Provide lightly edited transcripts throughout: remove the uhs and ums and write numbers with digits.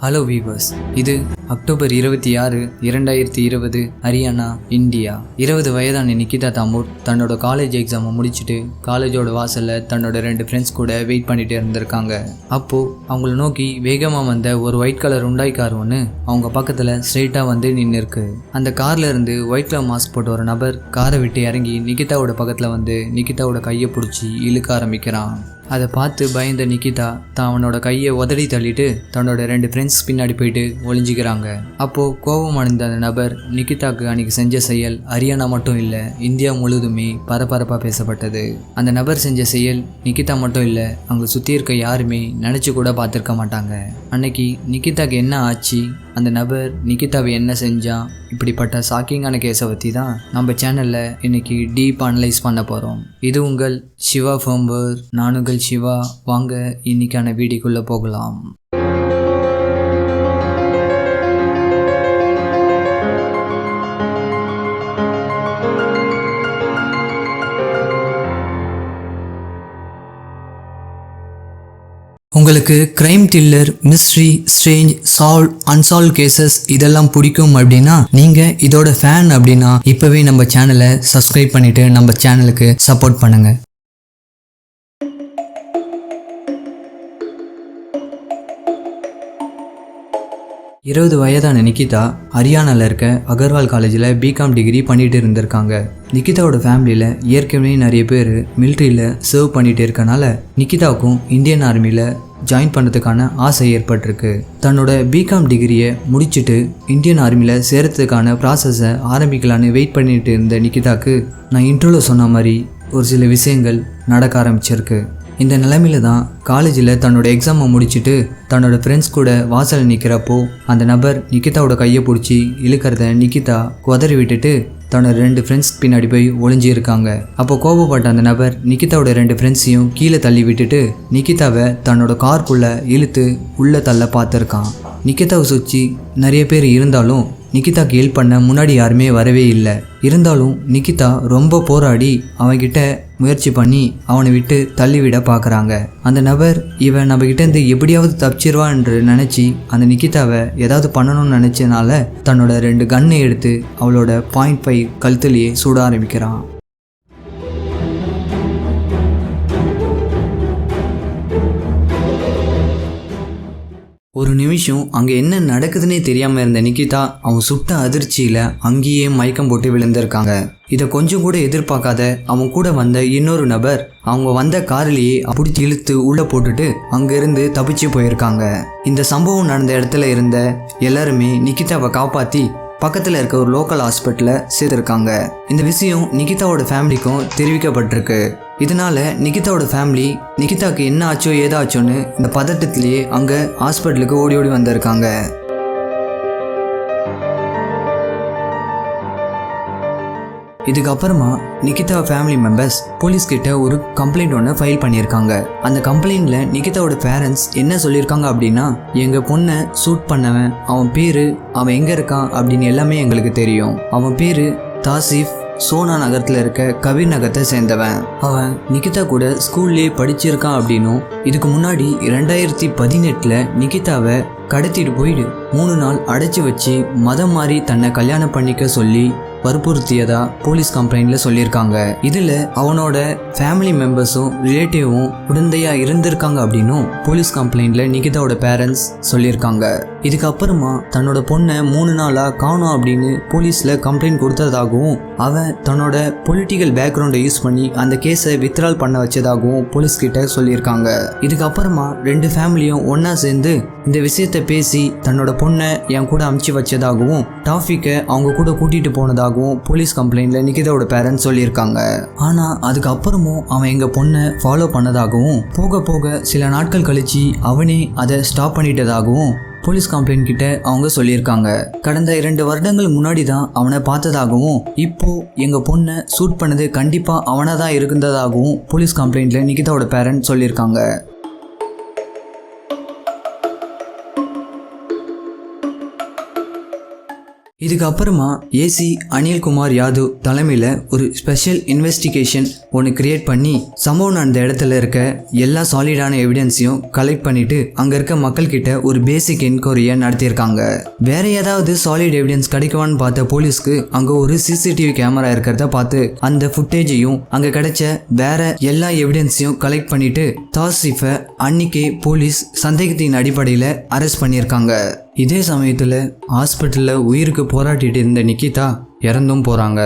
Hello viewers, இது October 26, 2020 Haryana, India. 20 வயதான நிகிதா தாமூர் தன்னோட காலேஜ் எக்ஸாமை முடிச்சுட்டு காலேஜோட வாசலில் தன்னோட 2 ஃப்ரெண்ட்ஸ் கூட வெயிட் பண்ணிட்டு இருந்திருக்காங்க. அப்போது அவங்கள நோக்கி வேகமாக வந்த ஒரு ஒயிட் கலர் உண்டாய் கார் ஒன்று அவங்க பக்கத்தில் ஸ்ட்ரெயிட்டாக வந்து நின்று இருக்கு. அந்த கார்ல இருந்து ஒயிட் கலர் மாஸ்க் போட்ட ஒரு நபர் காரை விட்டு இறங்கி நிகிதாவோட பக்கத்தில் வந்து நிகிதாவோட கையை பிடிச்சி இழுக்க ஆரம்பிக்கிறான். அதை பார்த்து பயந்த நிகிதா அவனோட கையை உதறி தள்ளிட்டு தன்னோட 2 ஃப்ரெண்ட்ஸ் பின்னாடி போயிட்டு ஒளிஞ்சிக்கிறாங்க. அப்போது கோபம் அடைந்த அந்த நபர் நிகிதாக்கு அன்னைக்கு செஞ்ச செயல் ஹரியானா மட்டும் இல்லை, இந்தியா முழுவதுமே பரபரப்பாக பேசப்பட்டது. அந்த நபர் செஞ்ச செயல் நிகிதா மட்டும் இல்லை, அங்கே சுற்றி இருக்க யாருமே நினச்சி கூட பார்த்துருக்க மாட்டாங்க. அன்னைக்கு நிகிதாக்கு என்ன ஆச்சு, அந்த நபர் நிகிதாவை என்ன செஞ்சான், இப்படிப்பட்ட ஷாக்கிங்கான கேஸை பற்றி தான் நம்ம சேனலில் இன்னைக்கு டீப் அனலைஸ் பண்ண போகிறோம். இது உங்கள் சிவா ஃபோம்பர், நானுங்கள் சிவா. வாங்க இன்னைக்கான வீடியோக்குள்ளே போகலாம். உங்களுக்கு crime thriller, mystery, strange, solve, unsolved cases இதெல்லாம் பிடிக்கும் அப்படின்னா நீங்க இதோட ஃபேன் அப்படின்னா இப்பவே நம்ம சேனலை சப்ஸ்கிரைப் பண்ணிட்டு நம்ம சேனலுக்கு சப்போர்ட் பண்ணுங்க. இருபது வயதான நிகிதா ஹரியானாவில் இருக்க அகர்வால் காலேஜில் பிகாம் டிகிரி பண்ணிட்டு இருந்திருக்காங்க. நிகிதாவோட ஃபேமிலியில் ஏற்கனவே நிறைய பேர் மிலிட்ரியில் சர்வ் பண்ணிட்டு இருக்கனால நிகிதாவுக்கும் இந்தியன் ஆர்மியில் ஜாயின் பண்ணுறதுக்கான ஆசை ஏற்பட்டிருக்கு. தன்னோட பிகாம் டிகிரியை முடிச்சுட்டு இந்தியன் ஆர்மியில் சேர்றதுக்கான ப்ராசஸை ஆரம்பிக்கலான்னு வெயிட் பண்ணிட்டு இருந்த நிகிதாக்கு நான் இன்ட்ரோவில் சொன்ன மாதிரி ஒரு சில விஷயங்கள் நடக்க ஆரம்பிச்சிருக்கு. இந்த நிலைமையில தான் காலேஜில் தன்னோட எக்ஸாமை முடிச்சுட்டு தன்னோட ஃப்ரெண்ட்ஸ் கூட வாசல் நிற்கிறப்போ அந்த நபர் நிகிதாவோட கையை பிடிச்சி இழுக்கிறத நிகிதா குதறி விட்டுட்டு தன்னோட 2 ஃப்ரெண்ட்ஸ் பின்னாடி போய் ஒளிஞ்சி இருக்காங்க. அப்போ கோபப்பட்ட அந்த நபர் நிகிதாவோட 2 ஃப்ரெண்ட்ஸையும் கீழே தள்ளி விட்டுட்டு நிகிதாவை தன்னோட காருக்குள்ளே இழுத்து உள்ளே தள்ள பார்த்துருக்கான். நிகிதாவை சுற்றி நிறைய பேர் இருந்தாலும் நிகிதாக்கு ஹெல்ப் பண்ண முன்னாடி யாருமே வரவே இல்லை. இருந்தாலும் நிகிதா ரொம்ப போராடி அவன்கிட்ட முயற்சி பண்ணி அவனை விட்டு தள்ளிவிட பார்க்குறாங்க. அந்த நபர் இவன் நம்மகிட்ட இருந்து எப்படியாவது தப்பிச்சிருவான் என்று நினச்சி அந்த நிகிதாவை ஏதாவது பண்ணணும்னு நினச்சனால தன்னோட 2 கன்னை எடுத்து அவளோட .5 கழுத்துலேயே சூட ஆரம்பிக்கிறான். ஒரு நிமிஷம் அங்கே என்ன நடக்குதுன்னே தெரியாமல் இருந்த நிகிதா அவன் சுட்ட அதிர்ச்சியில் அங்கேயே மயக்கம் போட்டு விழுந்திருக்காங்க. இதை கொஞ்சம் கூட எதிர்பார்க்காத அவன் கூட வந்த இன்னொரு நபர் அவங்க வந்த காரிலேயே பிடிச்சி இழுத்து உள்ளே போட்டுட்டு அங்கேருந்து தப்பிச்சு போயிருக்காங்க. இந்த சம்பவம் நடந்த இடத்துல இருந்த எல்லாருமே நிகிதாவை காப்பாற்றி பக்கத்தில் இருக்க ஒரு லோக்கல் ஹாஸ்பிட்டலில் சேர்த்துருக்காங்க. இந்த விஷயம் நிகிதாவோட ஃபேமிலிக்கும் தெரிவிக்கப்பட்டிருக்கு. இதனால நிகிதாவோட ஃபேமிலி நிகிதாக்கு என்ன ஆச்சோ ஏதாச்சோன்னு இந்த பதட்டத்திலேயே அங்கே ஹாஸ்பிட்டலுக்கு ஓடி வந்திருக்காங்க. இதுக்கப்புறமா நிகிதா ஃபேமிலி மெம்பர்ஸ் போலீஸ்கிட்ட ஒரு கம்ப்ளைண்ட் ஒன்று ஃபைல் பண்ணியிருக்காங்க. அந்த கம்ப்ளைண்ட்ல நிகிதாவோட பேரண்ட்ஸ் என்ன சொல்லியிருக்காங்க அப்படின்னா, எங்கள் பொண்ணை ஷூட் பண்ணவன் அவன் பேர், அவன் எங்கே இருக்கான் அப்படின்னு எல்லாமே எங்களுக்கு தெரியும். அவன் பேர் தாசிஃப், சோனா நகரத்தில் இருக்க கபீர் நகரத்தை சேர்ந்தவன். அவன் நிகிதா கூட ஸ்கூல்லேயே படிச்சிருக்கான் அப்படின்னும் இதுக்கு முன்னாடி 2018 நிகிதாவை கடத்திட்டு போயிடு 3 நாள் அடைச்சி வச்சு மதம் மாறி தன்னை கல்யாணம் பண்ணிக்க சொல்லி வற்புறுத்தியதா போலீஸ் கம்ப்ளைண்ட்ல சொல்லியிருக்காங்க. இதுல அவனோட ஃபேமிலி மெம்பர்ஸும் ரிலேட்டிவும் உடந்தையா இருந்திருக்காங்க அப்படின்னும் போலீஸ் கம்ப்ளைண்ட்ல நிகிதாவோட பேரண்ட்ஸ் சொல்லியிருக்காங்க. இதுக்கப்புறமா தன்னோட பொண்ணை 3 நாளா காணோம் அப்படின்னு போலீஸ்ல கம்ப்ளைண்ட் கொடுத்ததாகவும் அவன் தன்னோட பொலிட்டிக்கல் பேக்ரவுண்டை யூஸ் பண்ணி அந்த கேஸை வித்ட்ரால் பண்ண வச்சதாகவும் போலீஸ் கிட்ட சொல்லியிருக்காங்க. இதுக்கப்புறமா 2 ஃபேமிலியும் ஒன்னா சேர்ந்து இந்த விஷயத்தை பேசி தன்னோட பொண்ணை என் கூட அமுச்சு வச்சதாகவும் டாஃபிக்கை அவங்க கூட கூட்டிட்டு போனதாகவும் போலீஸ் கம்ப்ளைண்ட்ல நிகிதாவோட பேரண்ட்ஸ் சொல்லியிருக்காங்க. ஆனா அதுக்கப்புறமும் அவன் எங்க பொண்ணை ஃபாலோ பண்ணதாகவும் போக போக சில நாட்கள் கழிச்சு அவனே அதை ஸ்டாப் பண்ணிட்டதாகவும் போலீஸ் கம்ப்ளைண்ட் கிட்ட அவங்க சொல்லியிருக்காங்க. கடந்த 2 வருடங்கள் முன்னாடி தான் அவனை பார்த்ததாகவும் இப்போ எங்க பொண்ணை ஷூட் பண்ணது கண்டிப்பா அவனா தான் இருந்ததாகவும் போலீஸ் கம்ப்ளைண்ட்ல நிகிதாவோட பேரண்ட்ஸ் சொல்லியிருக்காங்க. இதுக்கப்புறமா ஏசி அனில்குமார் யாதவ் தலைமையில் ஒரு ஸ்பெஷல் இன்வெஸ்டிகேஷன் ஒன்று கிரியேட் பண்ணி சம்பவம் நடந்த இடத்துல இருக்க எல்லா சாலிடான எவிடன்ஸையும் கலெக்ட் பண்ணிட்டு அங்கே இருக்க மக்கள்கிட்ட ஒரு பேசிக் என்கொயரியை நடத்தியிருக்காங்க. வேற ஏதாவது சாலிட் எவிடன்ஸ் கிடைக்குவான்னு பார்த்த போலீஸ்க்கு அங்கே ஒரு சிசிடிவி கேமரா இருக்கிறத பார்த்து அந்த ஃபுட்டேஜையும் அங்கே கிடைச்ச வேற எல்லா எவிடன்ஸையும் கலெக்ட் பண்ணிட்டு தாசிஃபை அன்னைக்கே போலீஸ் சந்தேகத்தின் அடிப்படையில் அரெஸ்ட் பண்ணியிருக்காங்க. இதே சமயத்தில் ஹாஸ்பிட்டலில் உயிருக்கு போராடிட்டு இருந்த நிகிதா இறந்தும் போகிறாங்க.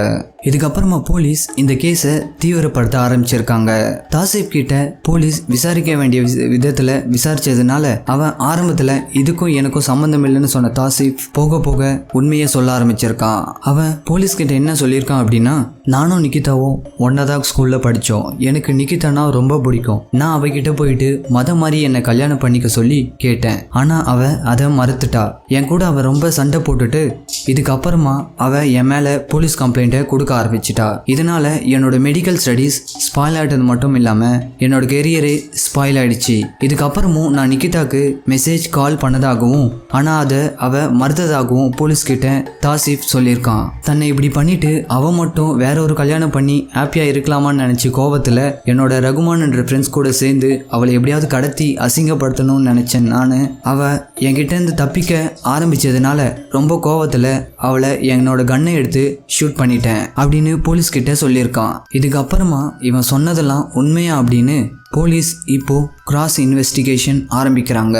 இதுக்கப்புறமா போலீஸ் இந்த கேஸை தீவிரப்படுத்த ஆரம்பிச்சிருக்காங்க. தாசிப் கிட்ட போலீஸ் விசாரிக்க வேண்டிய விதத்தில் விசாரிச்சதுனால அவன் ஆரம்பத்தில் இதுக்கும் எனக்கும் சம்மந்தம் இல்லைன்னு சொன்ன தாசிப் போக போக உண்மையை சொல்ல ஆரம்பிச்சிருக்கான். அவன் போலீஸ் கிட்ட என்ன சொல்லியிருக்கான் அப்படின்னா, நானும் நிகிதாவும் ஒன்னதான் ஸ்கூலில் படித்தோம். எனக்கு நிகிதானா ரொம்ப பிடிக்கும். நான் அவகிட்ட போயிட்டு மத மாதிரி என்னை கல்யாணம் பண்ணிக்க சொல்லி கேட்டேன். ஆனால் அவள் அதை மறுத்துட்டா. என் கூட அவள் ரொம்ப சண்டை போட்டுட்டு இதுக்கப்புறமா அவள் என் மேலே போலீஸ் கம்ப்ளைண்ட்டை கொடுக்க ஆரம்பிச்சிட்டா. இதனால என்னோட மெடிக்கல் ஸ்டடீஸ் ஸ்பாயில் ஆகிட்டது மட்டும் இல்லாமல் என்னோட கெரியரே ஸ்பாயில் ஆயிடுச்சு. இதுக்கப்புறமும் நான் நிகிதாக்கு மெசேஜ் கால் பண்ணதாகவும் ஆனால் அதை அவள் மறுத்ததாகவும் போலீஸ்கிட்ட தாசிப் சொல்லியிருக்கான். தன்னை இப்படி பண்ணிட்டு அவன் மட்டும் வேற ஒரு கல்யாணம் பண்ணி ஹாப்பியாக இருக்கலாமான்னு நினச்சி கோவத்தில் என்னோட ரகுமான் என்ற ஃப்ரெண்ட்ஸ் கூட சேர்ந்து அவளை எப்படியாவது கடத்தி அசிங்கப்படுத்தணும்னு நினச்சேன். நான் அவள் என்கிட்டேருந்து தப்பிக்க ஆரம்பித்ததுனால ரொம்ப கோவத்தில் அவளை என்னோட கன்னை எடுத்து ஷூட் பண்ணிட்டேன் அப்படின்னு போலீஸ் கிட்ட சொல்லியிருக்கான். இதுக்கப்புறமா இவன் சொன்னதெல்லாம் உண்மையா அப்படின்னு போலீஸ் இப்போ கிராஸ் இன்வெஸ்டிகேஷன் ஆரம்பிக்கிறாங்க.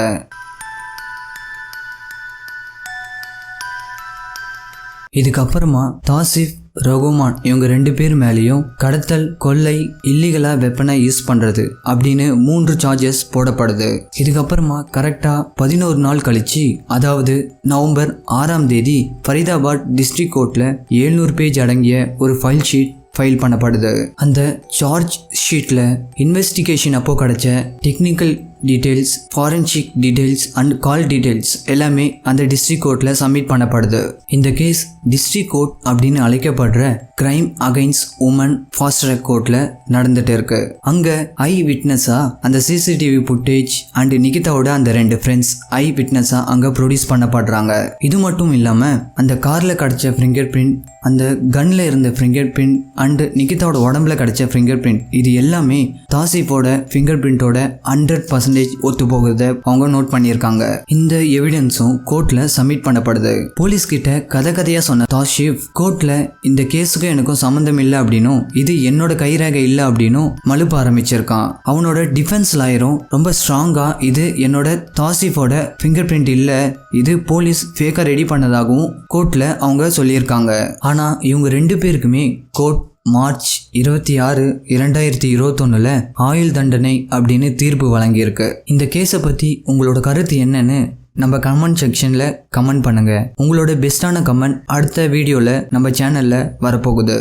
இதுக்கப்புறமா தாசிப் ரகுமான் இவங்க 2 பேர் மேலேயும் கடத்தல், கொள்ளை, இல்லீகலா வெப்பனை யூஸ் பண்றது அப்படின்னு 3 சார்ஜஸ் போடப்படுது. இதுக்கப்புறமா கரெக்டா 11 நாள் கழிச்சு, அதாவது நவம்பர் 6ஆம் தேதி ஃபரிதாபாத் டிஸ்ட்ரிக்ட் கோர்ட்ல 700 பேஜ் அடங்கிய ஒரு ஃபைல் ஷீட் ஃபைல் பண்ணப்படுது. அந்த சார்ஜ் ஷீட்ல இன்வெஸ்டிகேஷன் அப்போ கிடைச்ச technical details, forensic details and call details எல்லாமே அந்த டிஸ்ட்ரிக்ட் கோர்ட்டில் சப்மிட் பண்ணப்படுது. இந்த கேஸ் டிஸ்ட்ரிக்ட் கோர்ட் அப்படின்னு அழைக்கப்படுற crime against women fast track கோர்ட்டில் நடந்துட்டு இருக்கு. அங்கே ஐ விட்னஸாக அந்த சிசிடிவி ஃபுட்டேஜ் அண்ட் நிகிதாவோட அந்த 2 ஃப்ரெண்ட்ஸ் ஐ விட்னஸாக அங்கே ப்ரொடியூஸ் பண்ணப்படுறாங்க. இது மட்டும் இல்லாமல் அந்த காரில் கிடைச்ச ஃபிங்கர் பிரிண்ட், அந்த கன்ல இருந்த ஃபிங்கர் பிரிண்ட் அண்ட் நிகிதாவோட உடம்புல கிடைச்ச ஃபிங்கர் பிரிண்ட், இது எல்லாமே தாசிஃபோட ஃபிங்கர் பிரிண்டோட 100% ஒத்து போகிறத அவங்க நோட் பண்ணியிருக்காங்க. இந்த எவிடன்ஸும் கோர்ட்ல சப்மிட் பண்ணப்படுது. போலீஸ் கிட்ட கதையா சொன்ன தாசிஃப் கோர்ட்ல இந்த கேஸுக்கும் எனக்கும் சம்மந்தம் இல்லை அப்படின்னும் இது என்னோட கைரேகை இல்லை அப்படின்னும் மழுப்ப ஆரம்பிச்சிருக்கான். அவனோட டிஃபென்ஸ் லாயரும் ரொம்ப ஸ்ட்ராங்கா இது என்னோட தாசிஃபோட ஃபிங்கர் பிரிண்ட் இல்லை, இது போலீஸ் ஃபேக்கா ரெடி பண்ணதாகவும் கோர்ட்ல அவங்க சொல்லியிருக்காங்க. ஆனா இவங்க 2 பேருக்குமே கோர்ட் மார்ச் 26, 2021 ஆயுள் தண்டனை அப்படின்னு தீர்ப்பு வழங்கியிருக்கு. இந்த கேஸை பற்றி உங்களோட கருத்து என்னன்னு நம்ம கமெண்ட் செக்ஷனில் கமெண்ட் பண்ணுங்க. உங்களோட பெஸ்டான கமெண்ட் அடுத்த வீடியோவில் நம்ம சேனலில் வரப்போகுது.